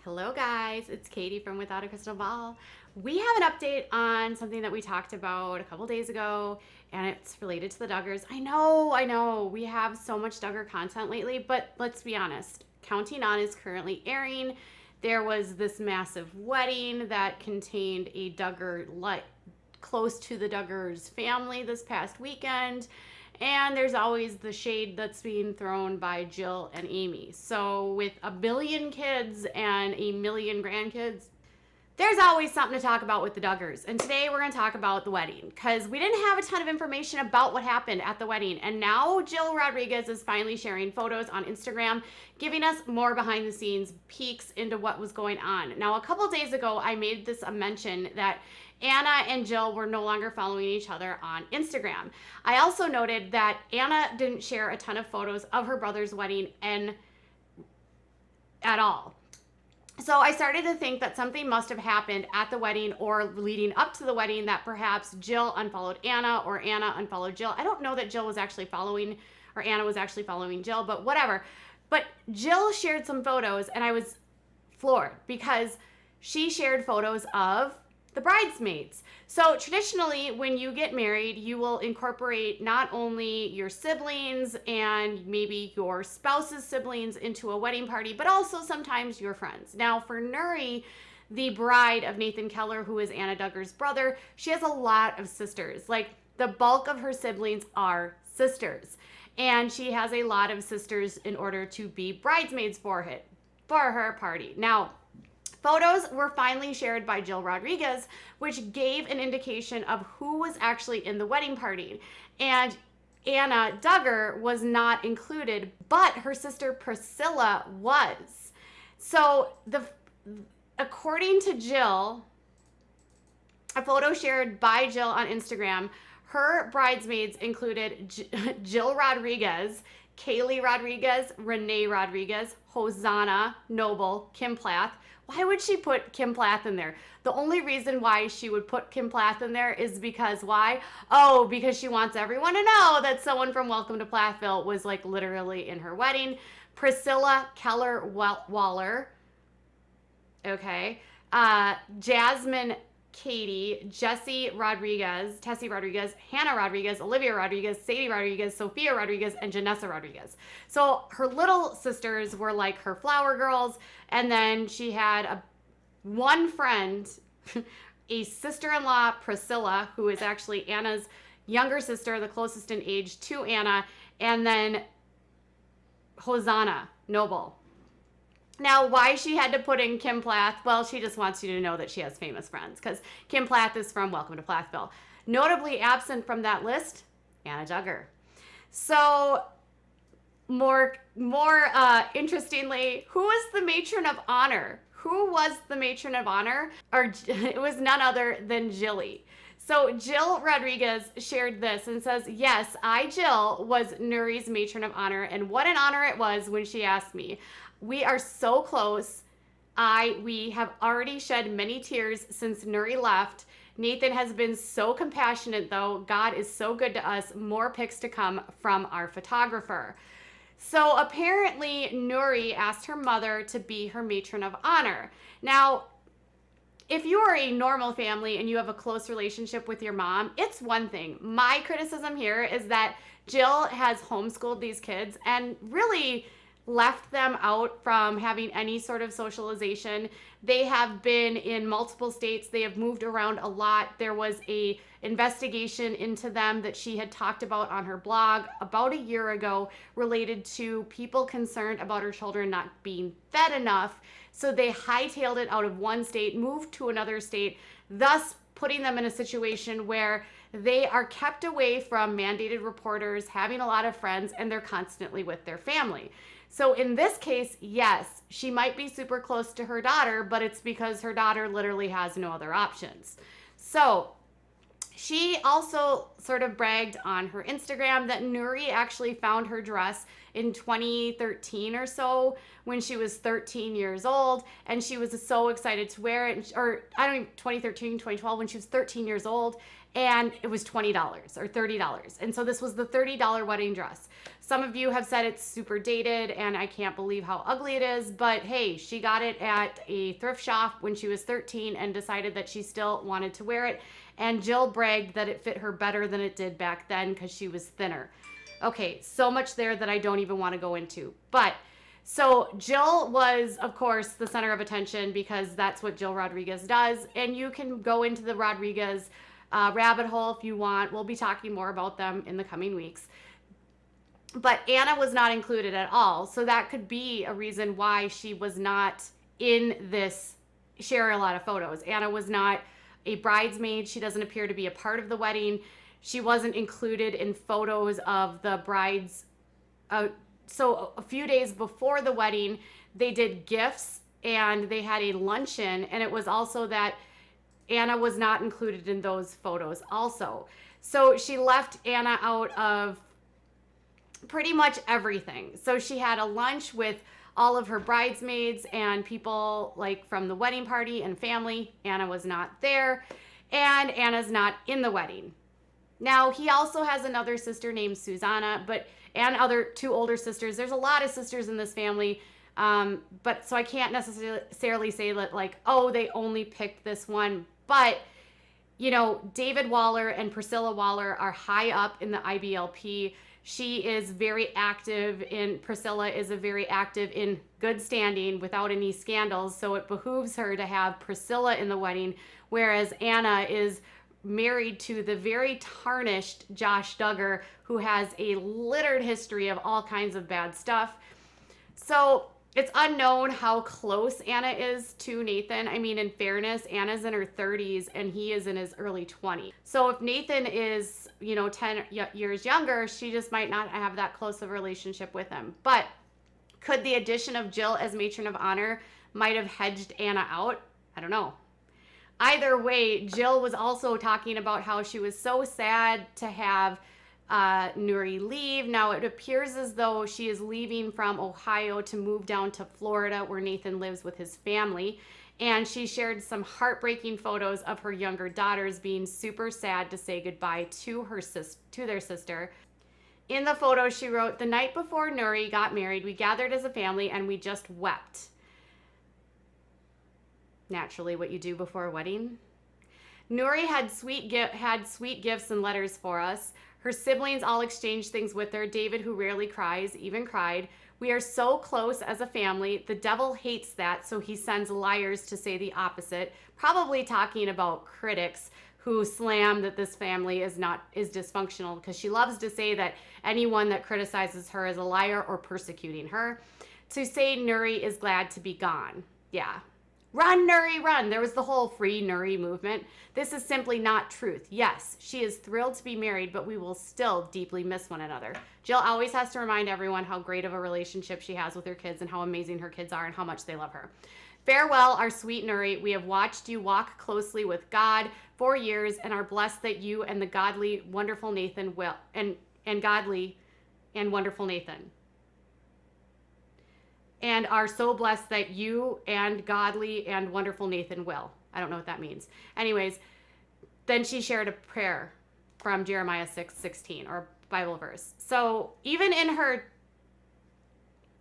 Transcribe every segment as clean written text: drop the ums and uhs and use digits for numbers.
Hello guys, it's Katie from Without a Crystal Ball. We have an update on something that we talked about a couple days ago, and it's related to the Duggars. I know, we have so much Duggar content lately, but let's be honest, Counting On is currently airing. There was this massive wedding that contained a Duggar close to the Duggars family this past weekend. And there's always the shade that's being thrown by Jill and Amy. So with a billion kids and a million grandkids, there's always something to talk about with the Duggars. And today we're going to talk about the wedding because we didn't have a ton of information about what happened at the wedding. And now Jill Rodrigues is finally sharing photos on Instagram, giving us more behind the scenes peeks into what was going on. Now, a couple days ago, I made this a mention that Anna and Jill were no longer following each other on Instagram. I also noted that Anna didn't share a ton of photos of her brother's wedding at all. So I started to think that something must have happened at the wedding or leading up to the wedding, that perhaps Jill unfollowed Anna or Anna unfollowed Jill. I don't know that Jill was actually following or Anna was actually following Jill, but whatever. But Jill shared some photos and I was floored because she shared photos of the bridesmaids. So traditionally, when you get married, you will incorporate not only your siblings and maybe your spouse's siblings into a wedding party, but also sometimes your friends. Now, for Nuri, the bride of Nathan Keller, who is Anna Duggar's brother, she has a lot of sisters. Like, the bulk of her siblings are sisters. And she has a lot of sisters in order to be bridesmaids for her party. Now, photos were finally shared by Jill Rodrigues, which gave an indication of who was actually in the wedding party. And Anna Duggar was not included, but her sister Priscilla was. So according to Jill, a photo shared by Jill on Instagram, her bridesmaids included Jill Rodrigues, Kaylee Rodrigues, Renee Rodrigues, Hosanna Noble, Kim Plath. Why would she put Kim Plath in there? The only reason why she would put Kim Plath in there is because why? Oh, because she wants everyone to know that someone from Welcome to Plathville was like literally in her wedding. Priscilla Keller Waller. Okay. Jasmine Katie, Tessie Rodrigues, Hannah Rodrigues, Olivia Rodrigues, Sadie Rodrigues, Sophia Rodrigues, and Janessa Rodrigues. So her little sisters were like her flower girls, and then she had one friend, a sister-in-law, Priscilla, who is actually Anna's younger sister, the closest in age to Anna, and then Hosanna Noble. Now, why she had to put in Kim Plath? Well, she just wants you to know that she has famous friends because Kim Plath is from Welcome to Plathville. Notably absent from that list, Anna Duggar. So, more interestingly, who was the matron of honor? Who was the matron of honor? Or it was none other than Jilly. So Jill Rodrigues shared this and says, yes, I, Jill, was Nuri's matron of honor, and what an honor it was when she asked me. We are so close. We have already shed many tears since Nuri left. Nathan has been so compassionate, though. God is so good to us. More pics to come from our photographer. So apparently Nuri asked her mother to be her matron of honor. Now, if you are a normal family and you have a close relationship with your mom, it's one thing. My criticism here is that Jill has homeschooled these kids and really left them out from having any sort of socialization. They have been in multiple states. They have moved around a lot. There was a investigation into them that she had talked about on her blog about a year ago related to people concerned about her children not being fed enough. So they hightailed it out of one state, moved to another state, thus putting them in a situation where they are kept away from mandated reporters, having a lot of friends, and they're constantly with their family. So in this case, yes, she might be super close to her daughter, but it's because her daughter literally has no other options. So she also sort of bragged on her Instagram that Nuri actually found her dress in 2013 or so when she was 13 years old, and she was so excited to wear it, or I don't know, 2013, 2012, when she was 13 years old, and it was $20 or $30. And so this was the $30 wedding dress. Some of you have said it's super dated and I can't believe how ugly it is, but hey, she got it at a thrift shop when she was 13 and decided that she still wanted to wear it. And Jill bragged that it fit her better than it did back then because she was thinner. Okay, so much there that I don't even want to go into. But so Jill was, of course, the center of attention because that's what Jill Rodrigues does. And you can go into the Rodrigues rabbit hole if you want. We'll be talking more about them in the coming weeks. But Anna was not included at all. So that could be a reason why she was not in this share a lot of photos. Anna was not a bridesmaid. She doesn't appear to be a part of the wedding. She wasn't included in photos of the brides. So a few days before the wedding, they did gifts and they had a luncheon. And it was also that Anna was not included in those photos also. So she left Anna out of pretty much everything. So she had a lunch with all of her bridesmaids and people like from the wedding party and family. Anna was not there, and Anna's not in the wedding. Now, he also has another sister named Susanna, and other two older sisters. There's a lot of sisters in this family, but so I can't necessarily say that like, oh, they only picked this one. But, you know, David Waller and Priscilla Waller are high up in the IBLP. She is very active Priscilla is a very active in good standing without any scandals. So it behooves her to have Priscilla in the wedding, whereas Anna is married to the very tarnished Josh Duggar, who has a littered history of all kinds of bad stuff. So it's unknown how close Anna is to Nathan. I mean, in fairness, Anna's in her 30s and he is in his early 20s. So if Nathan is, 10 years younger, she just might not have that close of a relationship with him. But could the addition of Jill as matron of honor might have hedged Anna out? I don't know. Either way, Jill was also talking about how she was so sad to have Nuri leave. Now it appears as though she is leaving from Ohio to move down to Florida where Nathan lives with his family. And she shared some heartbreaking photos of her younger daughters being super sad to say goodbye to their sister. In the photo, she wrote, "The night before Nuri got married, we gathered as a family and we just wept." Naturally, what you do before a wedding. Nuri had sweet gifts and letters for us. Her siblings all exchanged things with her. David, who rarely cries, even cried. "We are so close as a family. The devil hates that, so he sends liars to say the opposite." Probably talking about critics who slam that this family is dysfunctional, because she loves to say that anyone that criticizes her is a liar or persecuting her. To say Nuri is glad to be gone. Yeah. Run, Nuri, run. There was the whole free Nuri movement. This is simply not truth. Yes, she is thrilled to be married, but we will still deeply miss one another. Jill always has to remind everyone how great of a relationship she has with her kids and how amazing her kids are and how much they love her. "Farewell, our sweet Nuri. We have watched you walk closely with God for years and are blessed that you and the godly, wonderful Nathan will, and godly and wonderful Nathan. And are so blessed that you and godly and wonderful Nathan will." I don't know what that means. Anyways, then she shared a prayer from Jeremiah 6:16, or Bible verse. So even in her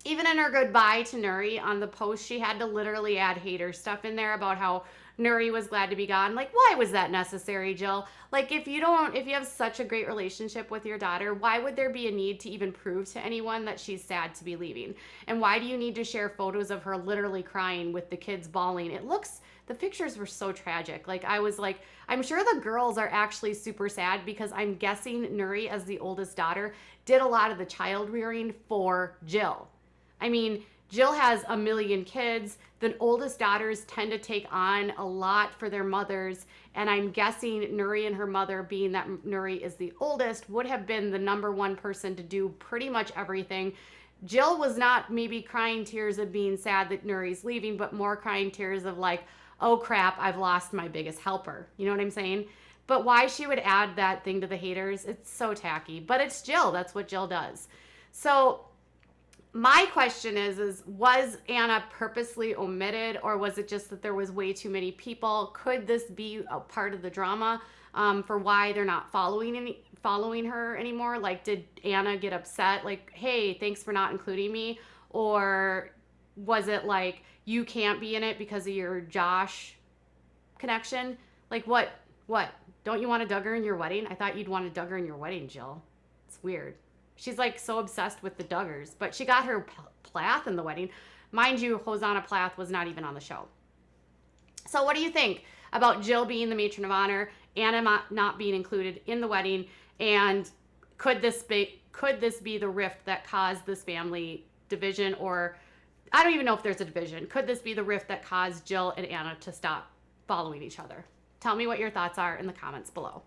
goodbye to Nuri on the post, she had to literally add hater stuff in there about how Nuri was glad to be gone. Like, why was that necessary, Jill? Like, if you have such a great relationship with your daughter, why would there be a need to even prove to anyone that she's sad to be leaving? And why do you need to share photos of her literally crying with the kids bawling? The pictures were so tragic. Like, I was like, I'm sure the girls are actually super sad because I'm guessing Nuri, as the oldest daughter, did a lot of the child rearing for Jill. I mean, Jill has a million kids. The oldest daughters tend to take on a lot for their mothers. And I'm guessing Nuri and her mother, being that Nuri is the oldest, would have been the number one person to do pretty much everything. Jill was not maybe crying tears of being sad that Nuri's leaving, but more crying tears of like, oh crap, I've lost my biggest helper. You know what I'm saying? But why she would add that thing to the haters, it's so tacky. But it's Jill. That's what Jill does. So my question is was Anna purposely omitted, or was it just that there was way too many people? Could this be a part of the drama for why they're not following her anymore? Like, did Anna get upset? Like, hey, thanks for not including me? Or was it like, you can't be in it because of your Josh connection? Like, what? Don't you want a Duggar in your wedding? I thought you'd want a Duggar in your wedding, Jill. It's weird. She's like so obsessed with the Duggars, but she got her Plath in the wedding. Mind you, Hosanna Plath was not even on the show. So what do you think about Jill being the matron of honor, Anna not being included in the wedding, and could this be the rift that caused this family division? Or I don't even know if there's a division. Could this be the rift that caused Jill and Anna to stop following each other? Tell me what your thoughts are in the comments below.